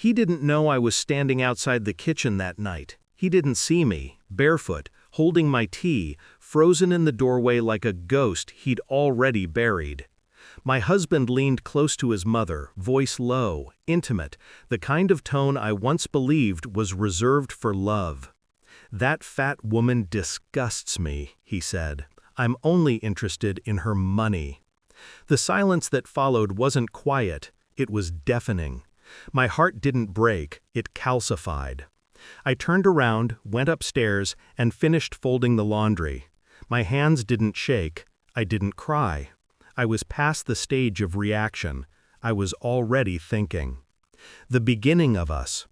He didn't know I was standing outside the kitchen that night. He didn't see me, barefoot, holding my tea, frozen in the doorway like a ghost he'd already buried. My husband leaned close to his mother, voice low, intimate, the kind of tone I once believed was reserved for love. "That fat woman disgusts me," he said. "I'm only interested in her money." The silence that followed wasn't quiet, it was deafening. My heart didn't break, it calcified. I turned around, went upstairs, and finished folding the laundry. My hands didn't shake, I didn't cry. I was past the stage of reaction. I was already thinking. The beginning of us.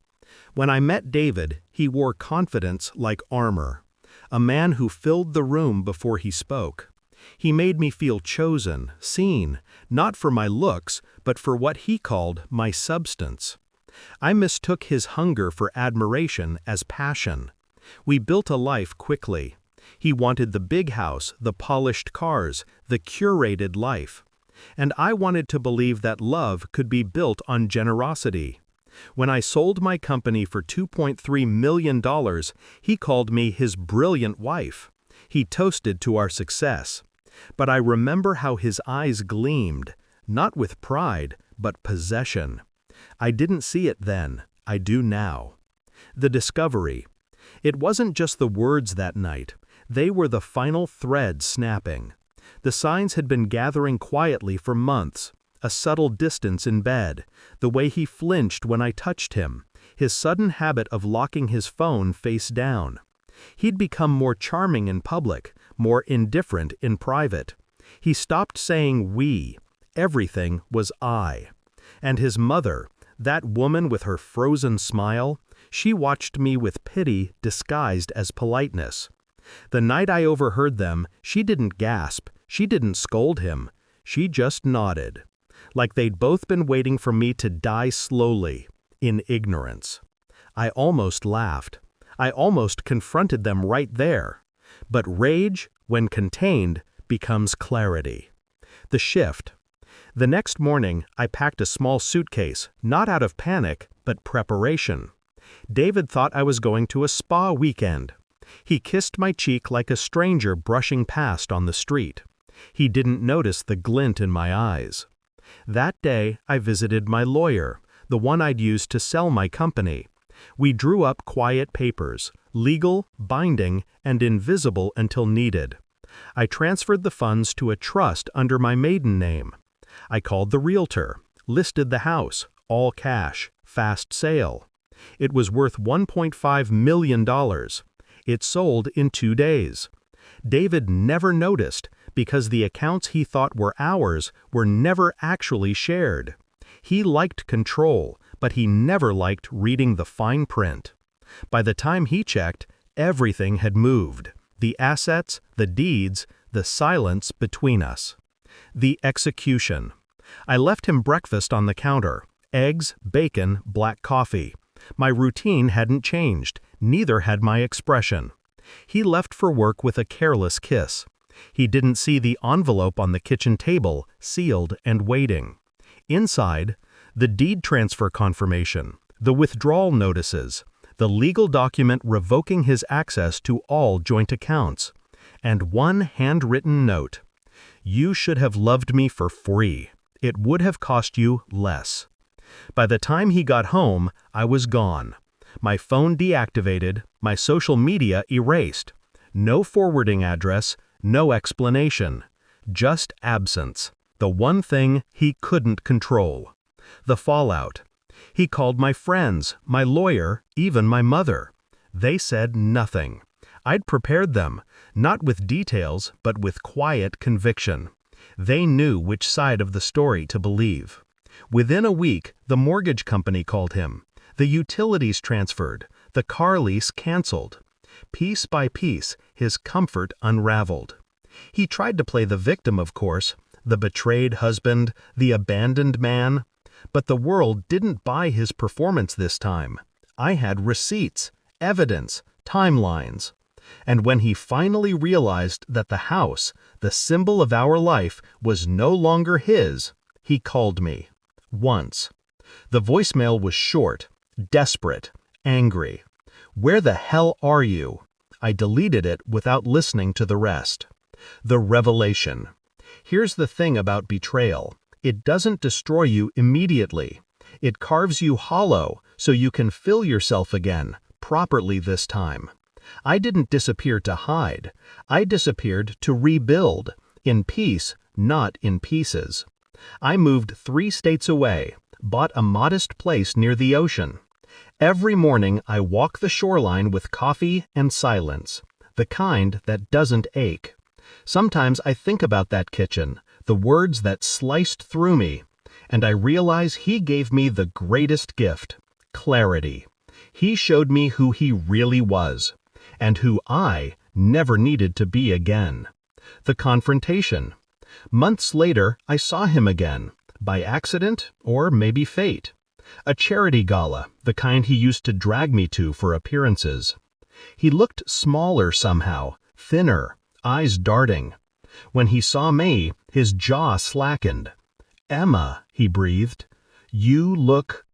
When I met David, he wore confidence like armor. A man who filled the room before he spoke. He made me feel chosen, seen, not for my looks, but for what he called my substance. I mistook his hunger for admiration as passion. We built a life quickly. He wanted the big house, the polished cars, the curated life. And I wanted to believe that love could be built on generosity. When I sold my company for $2.3 million, he called me his brilliant wife. He toasted to our success. But I remember how his eyes gleamed, not with pride, but possession. I didn't see it then, I do now. The discovery. It wasn't just the words that night, they were the final thread snapping. The signs had been gathering quietly for months. A subtle distance in bed, the way he flinched when I touched him, his sudden habit of locking his phone face down. He'd become more charming in public, more indifferent in private. He stopped saying we. Everything was I. And his mother, that woman with her frozen smile, she watched me with pity disguised as politeness. The night I overheard them, she didn't gasp, she didn't scold him, she just nodded. Like they'd both been waiting for me to die slowly, in ignorance. I almost laughed. I almost confronted them right there. But rage, when contained, becomes clarity. The shift. The next morning, I packed a small suitcase, not out of panic, but preparation. David thought I was going to a spa weekend. He kissed my cheek like a stranger brushing past on the street. He didn't notice the glint in my eyes. That day, I visited my lawyer, the one I'd used to sell my company. We drew up quiet papers, legal, binding, and invisible until needed. I transferred the funds to a trust under my maiden name. I called the realtor, listed the house, all cash, fast sale. It was worth $1.5 million. It sold in 2 days. David never noticed because the accounts he thought were ours were never actually shared. He liked control, but he never liked reading the fine print. By the time he checked, everything had moved. The assets, the deeds, the silence between us. The execution. I left him breakfast on the counter. Eggs, bacon, black coffee. My routine hadn't changed, neither had my expression. He left for work with a careless kiss. He didn't see the envelope on the kitchen table, sealed and waiting. Inside, the deed transfer confirmation, the withdrawal notices, the legal document revoking his access to all joint accounts, and one handwritten note. You should have loved me for free. It would have cost you less. By the time he got home, I was gone. My phone deactivated, my social media erased. No forwarding address, no explanation. Just absence. The one thing he couldn't control. The fallout. He called my friends, my lawyer, even my mother. They said nothing. I'd prepared them, not with details, but with quiet conviction. They knew which side of the story to believe. Within a week, the mortgage company called him. The utilities transferred. The car lease canceled. Piece by piece, his comfort unraveled. He tried to play the victim, of course, the betrayed husband, the abandoned man. But the world didn't buy his performance this time. I had receipts, evidence, timelines. And when he finally realized that the house, the symbol of our life, was no longer his, he called me. Once. The voicemail was short, Desperate, angry. Where the hell are you? I deleted it without listening to the rest. The revelation. Here's the thing about betrayal. It doesn't destroy you immediately. It carves you hollow so you can fill yourself again, properly this time. I didn't disappear to hide. I disappeared to rebuild, in peace, not in pieces. I moved 3 states away, bought a modest place near the ocean. Every morning I walk the shoreline with coffee and silence, the kind that doesn't ache. Sometimes I think about that kitchen, the words that sliced through me, and I realize he gave me the greatest gift, clarity. He showed me who he really was, and who I never needed to be again. The confrontation. Months later, I saw him again, by accident or maybe fate. A charity gala, the kind he used to drag me to for appearances. He looked smaller somehow, thinner, eyes darting. When he saw me, his jaw slackened. "Emma," he breathed, "you look